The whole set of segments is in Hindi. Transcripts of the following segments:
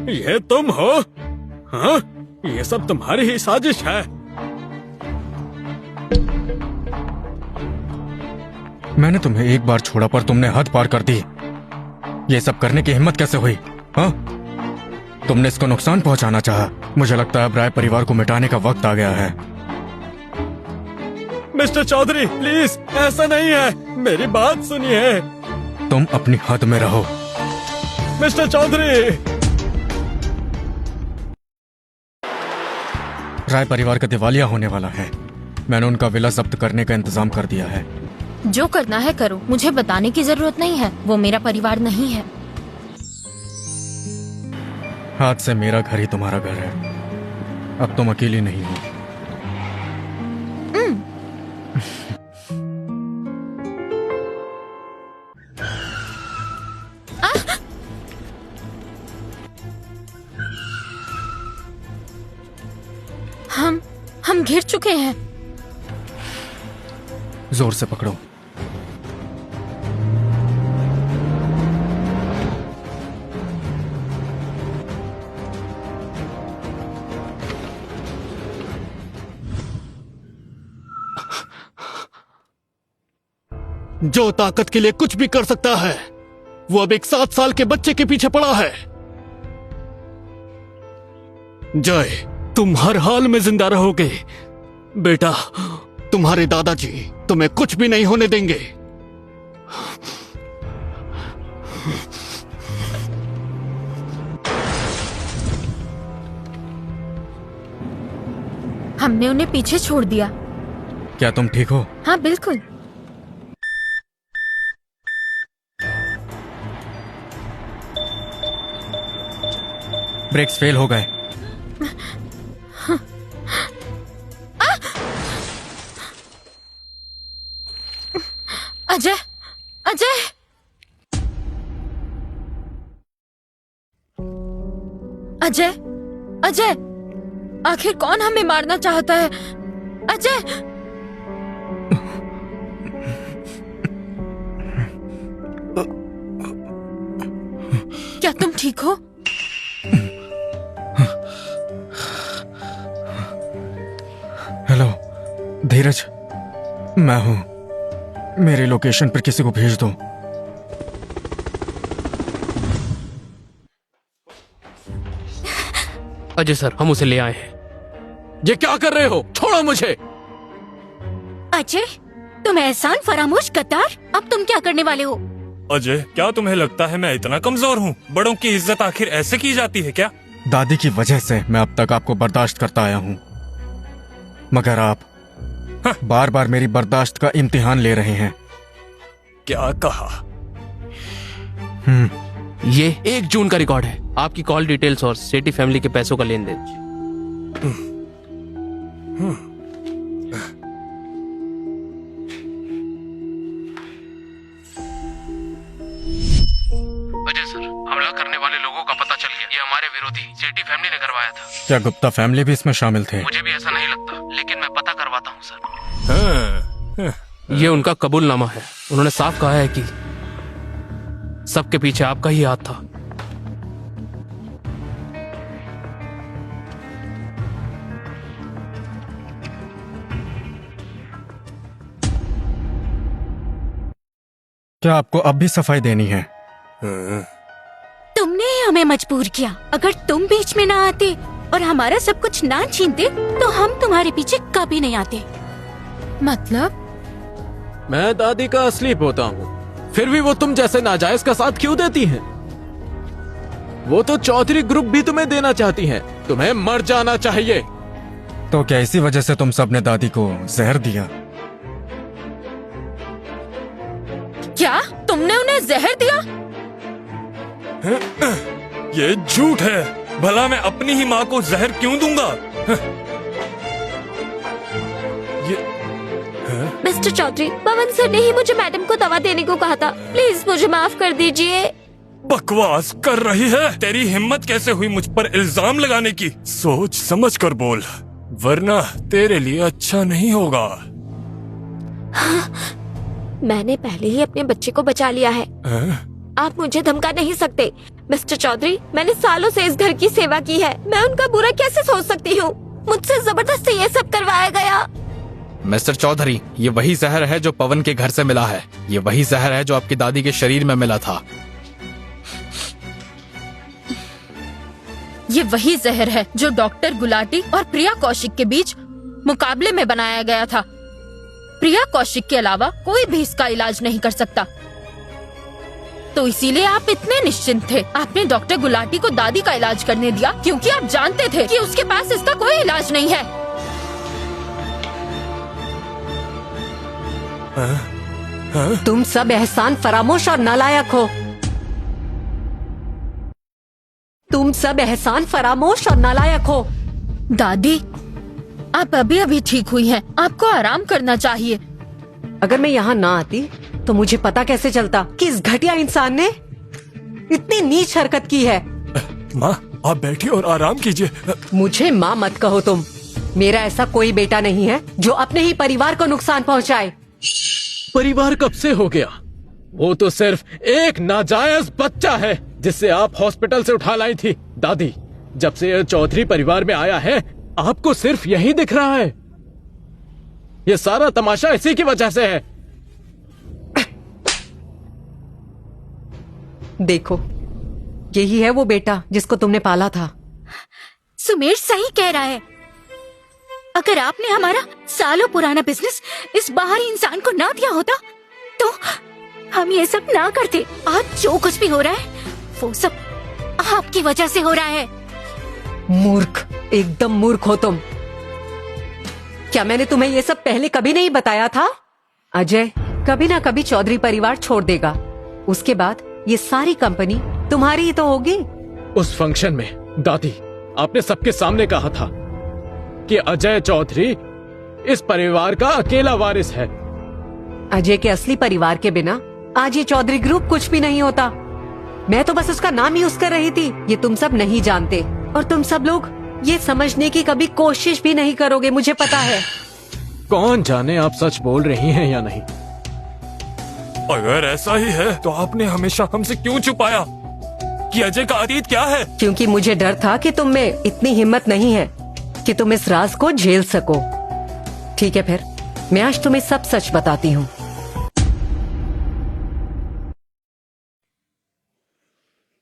ये तुम हो? हाँ, ये सब तुम्हारी ही साजिश है। मैंने तुम्हें एक बार छोड़ा पर तुमने हद पार कर दी। ये सब करने की हिम्मत कैसे हुई? हाँ, तुमने इसको नुकसान पहुंचाना चाहा। मुझे लगता है अब राय परिवार को मिटाने का वक्त आ गया है। मिस्टर चौधरी प्लीज, ऐसा नहीं है, मेरी बात सुनिए। तुम अपनी हद में रहो। मिस्टर चौधरी। राय परिवार का दिवालिया होने वाला है। मैंने उनका विला जब्त करने का इंतजाम कर दिया है। जो करना है करो, मुझे बताने की जरूरत नहीं है। वो मेरा परिवार नहीं है। आज से मेरा घर ही तुम्हारा घर है। अब तुम अकेली नहीं हो। हम घिर चुके हैं। जोर से पकड़ो। जो ताकत के लिए कुछ भी कर सकता है, वो अब एक 7 साल के बच्चे के पीछे पड़ा है। जय, तुम हर हाल में जिंदा रहोगे। बेटा, तुम्हारे दादाजी तुम्हें कुछ भी नहीं होने देंगे। हमने उन्हें पीछे छोड़ दिया। क्या तुम ठीक हो? हाँ बिल्कुल। ब्रेक्स फेल हो गए। अजय, अजय, अजय, अजय, आखिर कौन हमें मारना चाहता है? अजय, क्या तुम ठीक हो? हेलो धीरज, मैं हूं। मेरी लोकेशन पर किसी को भेज दो। अजय सर, हम उसे ले आए हैं। ये क्या कर रहे हो? छोड़ो मुझे। अजय, तुम एहसान फरामोश गद्दार, अब तुम क्या करने वाले हो? अजय, क्या तुम्हें लगता है मैं इतना कमजोर हूँ? बड़ों की इज्जत आखिर ऐसे की जाती है क्या? दादी की वजह से मैं अब तक आपको बर्दाश्त करता आया हूं, मगर आप बार बार मेरी बर्दाश्त का इम्तिहान ले रहे हैं। क्या कहा? ये 1 जून का रिकॉर्ड है। आपकी कॉल डिटेल्स और सेठी फैमिली के पैसों का लेन देन। अजय सर, हमला करने वाले लोगों का पता चल गया। ये हमारे विरोधी सेठी फैमिली ने करवाया था। क्या गुप्ता फैमिली भी इसमें शामिल थे? मुझे भी ऐसा नहीं लगता, लेकिन मैं पता करवाता हूँ सर। ये उनका कबूलनामा है। उन्होंने साफ कहा है कि सबके पीछे आपका ही हाथ था। क्या आपको अब भी सफाई देनी है? तुमने ही हमें मजबूर किया। अगर तुम बीच में ना आते और हमारा सब कुछ ना छीनते तो हम तुम्हारे पीछे कभी नहीं आते। मतलब? मैं दादी का असली पोता हूँ, फिर भी वो तुम जैसे नाजायज का साथ क्यों देती हैं? वो तो चौधरी ग्रुप भी तुम्हें देना चाहती है। तुम्हें मर जाना चाहिए। तो क्या इसी वजह से तुम सब ने दादी को जहर दिया? क्या तुमने उन्हें जहर दिया? ये झूठ है। भला मैं अपनी ही माँ को जहर क्यों दूंगा? मिस्टर चौधरी, पवन सर ने ही मुझे मैडम को दवा देने को कहा था। प्लीज मुझे माफ कर दीजिए। बकवास कर रही है। तेरी हिम्मत कैसे हुई मुझ पर इल्जाम लगाने की? सोच समझ कर बोल, वरना तेरे लिए अच्छा नहीं होगा। मैंने पहले ही अपने बच्चे को बचा लिया है। आप मुझे धमका नहीं सकते। मिस्टर चौधरी, मैंने सालों से इस घर की सेवा की है, मैं उनका बुरा कैसे सोच सकती हूँ? मुझसे जबरदस्ती ये सब करवाया गया। मिस्टर चौधरी, ये वही जहर है जो पवन के घर से मिला है। ये वही जहर है जो आपकी दादी के शरीर में मिला था। ये वही जहर है जो डॉक्टर गुलाटी और प्रिया कौशिक के बीच मुकाबले में बनाया गया था। प्रिया कौशिक के अलावा कोई भी इसका इलाज नहीं कर सकता। तो इसीलिए आप इतने निश्चिंत थे। आपने डॉक्टर गुलाटी को दादी का इलाज करने दिया क्योंकि आप जानते थे कि उसके पास इसका कोई इलाज नहीं है। तुम सब एहसान फरामोश और नालायक हो। तुम सब एहसान फरामोश और नालायक हो। दादी, आप अभी अभी ठीक हुई हैं। आपको आराम करना चाहिए। अगर मैं यहाँ ना आती तो मुझे पता कैसे चलता कि इस घटिया इंसान ने इतनी नीच हरकत की है। माँ, आप बैठिए और आराम कीजिए। मुझे माँ मत कहो तुम। मेरा ऐसा कोई बेटा नहीं है जो अपने ही परिवार को नुकसान पहुँचाए। परिवार कब से हो गया? वो तो सिर्फ एक नाजायज बच्चा है जिसे आप हॉस्पिटल से उठा लाई थी। दादी, जब से ये चौधरी परिवार में आया है, आपको सिर्फ यही दिख रहा है। ये सारा तमाशा इसी की वजह से है। देखो, यही है वो बेटा जिसको तुमने पाला था। सुमेर सही कह रहा है। अगर आपने हमारा सालों पुराना बिजनेस इस बाहरी इंसान को ना दिया होता तो हम ये सब ना करते। आज जो कुछ भी हो रहा है वो सब आपकी वजह से हो रहा है। मूर्ख, एकदम मूर्ख हो तुम। क्या मैंने तुम्हें ये सब पहले कभी नहीं बताया था? अजय कभी ना कभी चौधरी परिवार छोड़ देगा। उसके बाद ये सारी कंपनी तुम्हारी ही तो होगी। उस फंक्शन में दादी, आपने सबके सामने कहा था कि अजय चौधरी इस परिवार का अकेला वारिस है। अजय के असली परिवार के बिना आज ये चौधरी ग्रुप कुछ भी नहीं होता। मैं तो बस उसका नाम यूज कर रही थी। ये तुम सब नहीं जानते और तुम सब लोग ये समझने की कभी कोशिश भी नहीं करोगे, मुझे पता है। कौन जाने आप सच बोल रही हैं या नहीं। अगर ऐसा ही है तो आपने हमेशा हमसे क्यों छुपाया कि अजय का अतीत क्या है? क्योंकि मुझे डर था कि तुम में इतनी हिम्मत नहीं है कि तुम इस राज को झेल सको। ठीक है, फिर मैं आज तुम्हें सब सच बताती हूँ।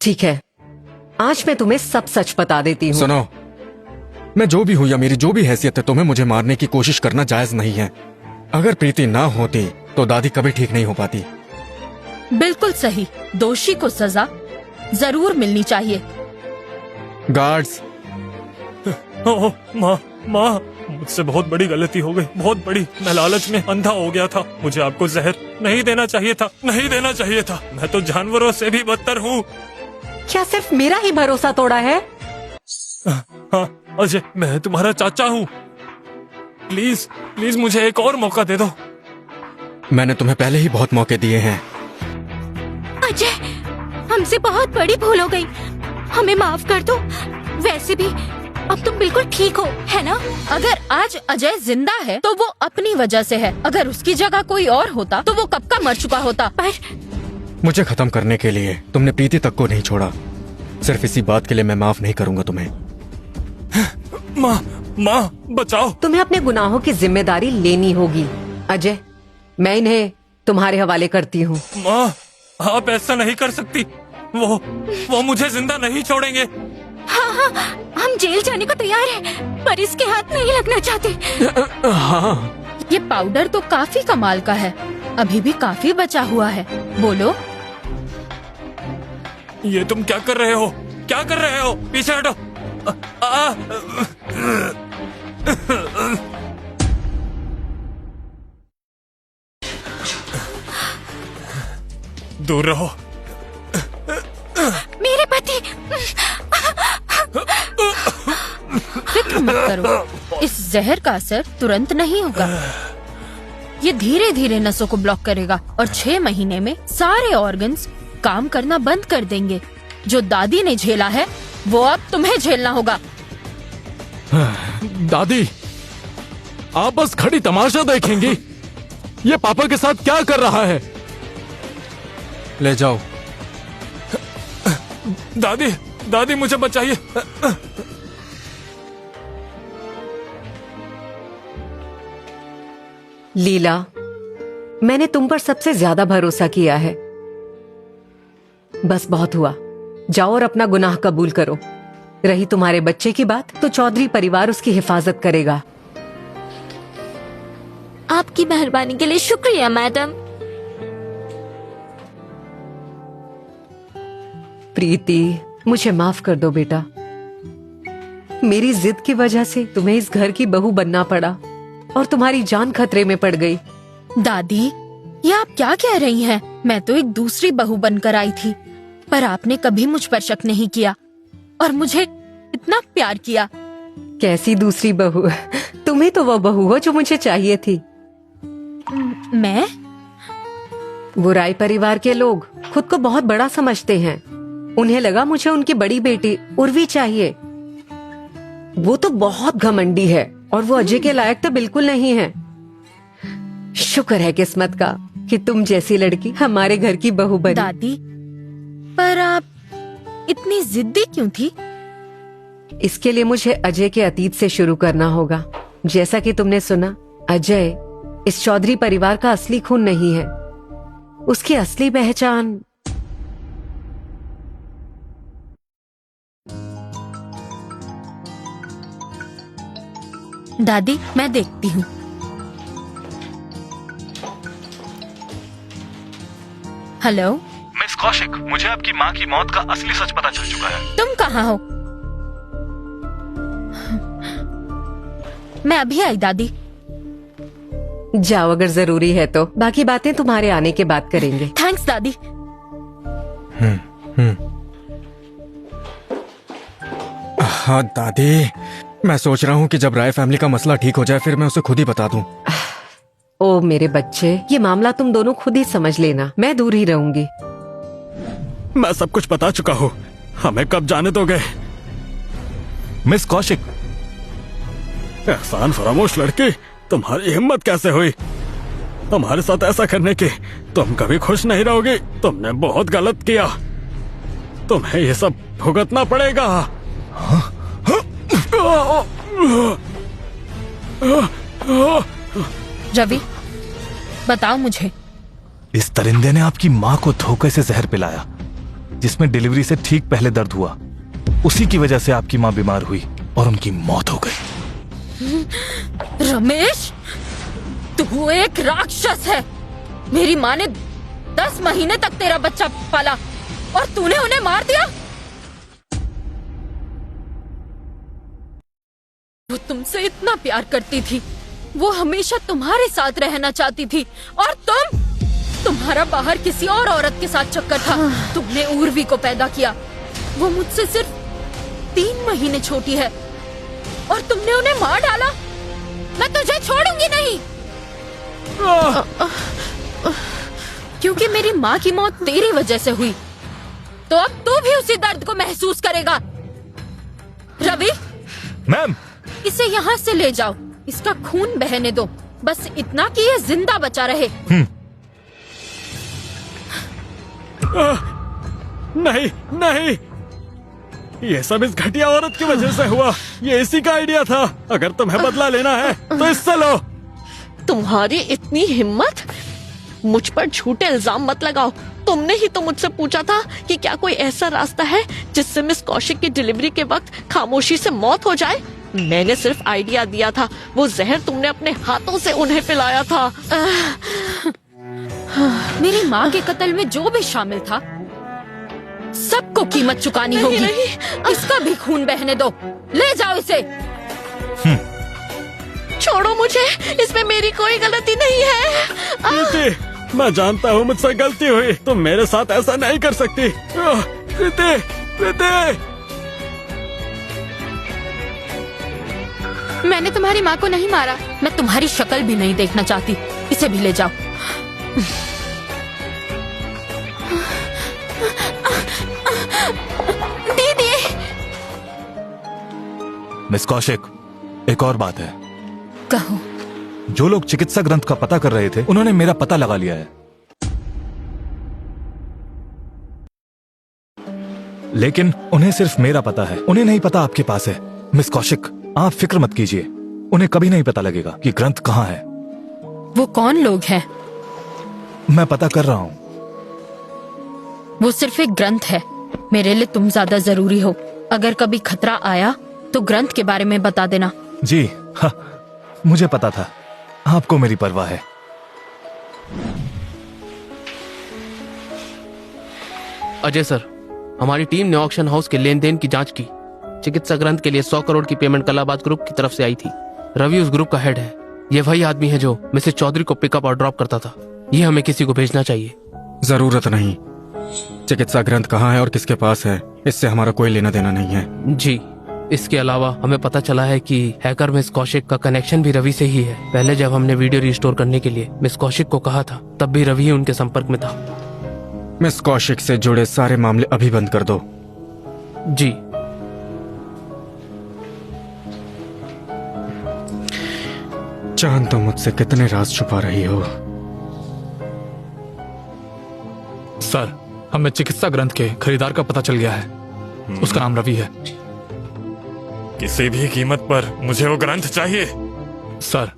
ठीक है, आज मैं तुम्हें सब सच बता देती हूँ। सुनो, मैं जो भी हूँ या मेरी जो भी हैसियत है, तुम्हें मुझे मारने की कोशिश करना जायज नहीं है। अगर प्रीति ना होती तो दादी कभी ठीक नहीं हो पाती। बिल्कुल सही। दोषी को सजा जरूर मिलनी चाहिए। गार्ड्स। ओह, माँ, माँ, मुझसे बहुत बड़ी गलती हो गई, बहुत बड़ी। मैं लालच में अंधा हो गया था। मुझे आपको जहर नहीं देना चाहिए था, नहीं देना चाहिए था। मैं तो जानवरों से भी बदतर हूँ। क्या सिर्फ मेरा ही भरोसा तोड़ा है? हाँ अजय, मैं तुम्हारा चाचा हूँ। प्लीज प्लीज मुझे एक और मौका दे दो। मैंने तुम्हें पहले ही बहुत मौके दिए हैं। अजय, हमसे बहुत बड़ी भूल हो गई। हमें माफ कर दो। वैसे भी अब तुम बिल्कुल ठीक हो, है ना? अगर आज अजय जिंदा है तो वो अपनी वजह से है। अगर उसकी जगह कोई और होता तो वो कब का मर चुका होता। पर मुझे खत्म करने के लिए तुमने प्रीति तक को नहीं छोड़ा। सिर्फ इसी बात के लिए मैं माफ नहीं करूंगा तुम्हें। माँ, माँ, बचाओ। तुम्हें अपने गुनाहों की जिम्मेदारी लेनी होगी। अजय, मैं इन्हें तुम्हारे हवाले करती हूँ। माँ, आप ऐसा नहीं कर सकती। वो मुझे जिंदा नहीं छोड़ेंगे। हाँ हाँ, हम जेल जाने को तैयार हैं, पर इसके हाथ नहीं लगना चाहते। हाँ, ये पाउडर तो काफी कमाल का है। अभी भी काफी बचा हुआ है। बोलो। ये तुम क्या कर रहे हो? क्या कर रहे हो? पीछे हटो। दूर रहो। मेरे पति। फिक्र मत करो, इस जहर का असर तुरंत नहीं होगा। ये धीरे धीरे नसों को ब्लॉक करेगा और 6 महीने में सारे ऑर्गन्स काम करना बंद कर देंगे। जो दादी ने झेला है वो अब तुम्हें झेलना होगा। दादी, आप बस खड़ी तमाशा देखेंगी। ये पापा के साथ क्या कर रहा है? ले जाओ। दादी, दादी मुझे बचाइए। लीला, मैंने तुम पर सबसे ज्यादा भरोसा किया है। बस बहुत हुआ। जाओ और अपना गुनाह कबूल करो। रही तुम्हारे बच्चे की बात, तो चौधरी परिवार उसकी हिफाजत करेगा। आपकी मेहरबानी के लिए शुक्रिया मैडम। प्रीति, मुझे माफ कर दो बेटा। मेरी जिद की वजह से तुम्हें इस घर की बहू बनना पड़ा और तुम्हारी जान खतरे में पड़ गई। दादी, ये आप क्या कह रही हैं? मैं तो एक दूसरी बहू बनकर आई थी, पर आपने कभी मुझ पर शक नहीं किया और मुझे इतना प्यार किया। कैसी दूसरी बहू? तुम्हें तो वो बहू हो जो मुझे चाहिए थी। मैं? वो राय परिवार के लोग खुद को बहुत बड़ा समझते हैं। उन्हें लगा मुझे उनकी बड़ी बेटी उर्वी चाहिए। वो तो बहुत घमंडी है और वो अजय के लायक तो बिल्कुल नहीं है। शुक्र है किस्मत का कि तुम जैसी लड़की हमारे घर की बहू बनी। दादी, पर आप इतनी जिद्दी क्यों थी? इसके लिए मुझे अजय के अतीत से शुरू करना होगा। जैसा कि तुमने सुना, अजय इस चौधरी परिवार का असली खून नहीं है। उसकी असली पहचान दादी, मैं देखती हूँ। हेलो, मिस कौशिक, मुझे आपकी माँ की मौत का असली सच पता चल चुका है। तुम कहाँ हो? मैं अभी आई दादी। जाओ, अगर जरूरी है तो। बाकी बातें तुम्हारे आने के बाद करेंगे। थैंक्स दादी। हाँ दादी, मैं सोच रहा हूँ कि जब राय फैमिली का मसला ठीक हो जाए फिर मैं उसे खुद ही बता दूं। ओ मेरे बच्चे, ये मामला तुम दोनों खुद ही समझ लेना। मैं दूर ही रहूंगी। मैं सब कुछ बता चुका हूँ। हमें कब जाने दोगे? मिस कौशिक, एहसान फरामोश लड़की, तुम्हारी हिम्मत कैसे हुई हमारे साथ ऐसा करने की? तुम कभी खुश नहीं रहोगी। तुमने बहुत गलत किया। तुम्हें ये सब भुगतना पड़ेगा। रवि, बताओ मुझे। इस दरिंदे ने आपकी माँ को धोखे से जहर पिलाया, जिसमें डिलीवरी से ठीक पहले दर्द हुआ। उसी की वजह से आपकी माँ बीमार हुई और उनकी मौत हो गई। रमेश, तू एक राक्षस है। मेरी माँ ने 10 महीने तक तेरा बच्चा पाला और तूने उन्हें मार दिया। वो तुमसे इतना प्यार करती थी, वो हमेशा तुम्हारे साथ रहना चाहती थी, और तुम्हारा बाहर किसी और औरत के साथ चक्कर था। तुमने उर्वी को पैदा किया। वो मुझसे सिर्फ 3 महीने छोटी है और तुमने उन्हें मार डाला। मैं तुझे छोड़ूंगी नहीं, क्योंकि मेरी माँ की मौत तेरी वजह से हुई। तो अब तू भी उसी दर्द को महसूस करेगा। रवि, मैम, इसे यहाँ से ले जाओ। इसका खून बहने दो, बस इतना कि ये जिंदा बचा रहे। नहीं नहीं, ये सब इस घटिया औरत की वजह से हुआ। ये इसी का आइडिया था। अगर तुम्हें बदला लेना है तो इससे लो। तुम्हारी इतनी हिम्मत? मुझ पर झूठे इल्जाम मत लगाओ। तुमने ही तो मुझसे पूछा था कि क्या कोई ऐसा रास्ता है जिससे मिस कौशिक की डिलीवरी के वक्त खामोशी से मौत हो जाए। मैंने सिर्फ आइडिया दिया था। वो जहर तुमने अपने हाथों से उन्हें पिलाया था। मेरी माँ के कत्ल में जो भी शामिल था, सबको कीमत चुकानी होगी। इसका भी खून बहने दो। ले जाओ इसे। छोड़ो मुझे, इसमें मेरी कोई गलती नहीं है। प्रीति, मैं जानता हूँ मुझसे गलती हुई। तुम मेरे साथ ऐसा नहीं कर सकती। प्रीति, प्रीति। मैंने तुम्हारी माँ को नहीं मारा। मैं तुम्हारी शक्ल भी नहीं देखना चाहती। इसे भी ले जाओ। दीदी। मिस कौशिक, एक और बात है। कहो। जो लोग चिकित्सा ग्रंथ का पता कर रहे थे, उन्होंने मेरा पता लगा लिया है। लेकिन उन्हें सिर्फ मेरा पता है, उन्हें नहीं पता आपके पास है। मिस कौशिक, आप फिक्र मत कीजिए, उन्हें कभी नहीं पता लगेगा कि ग्रंथ कहाँ है। वो कौन लोग हैं? मैं पता कर रहा हूँ। वो सिर्फ एक ग्रंथ है। मेरे लिए तुम ज्यादा जरूरी हो। अगर कभी खतरा आया तो ग्रंथ के बारे में बता देना। जी हाँ, मुझे पता था आपको मेरी परवाह है। अजय सर, हमारी टीम ने ऑक्शन हाउस के लेन देन की जांच की। चिकित्सा ग्रंथ के लिए 100 करोड़ की पेमेंट कलाबाद ग्रुप की तरफ से आई थी। रवि उस ग्रुप का हेड है। ये वही आदमी है जो मिसेस चौधरी को पिकअप और ड्रॉप करता था। ये हमें किसी को भेजना चाहिए। जरूरत नहीं। चिकित्सा ग्रंथ कहाँ है और किसके पास है, इससे हमारा कोई लेना देना नहीं है। जी, इसके अलावा हमें पता चला है कि हैकर मिस कौशिक का कनेक्शन भी रवि से ही है। पहले जब हमने वीडियो रिस्टोर करने के लिए मिस कौशिक को कहा था, तब भी रवि ही उनके संपर्क में था। मिस कौशिक से जुड़े सारे मामले अभी बंद कर दो। जी। चांद, तो मुझसे कितने राज छुपा रही हो। सर, हमें चिकित्सा ग्रंथ के खरीदार का पता चल गया है। उसका नाम रवि है। किसी भी कीमत पर मुझे वो ग्रंथ चाहिए। सर,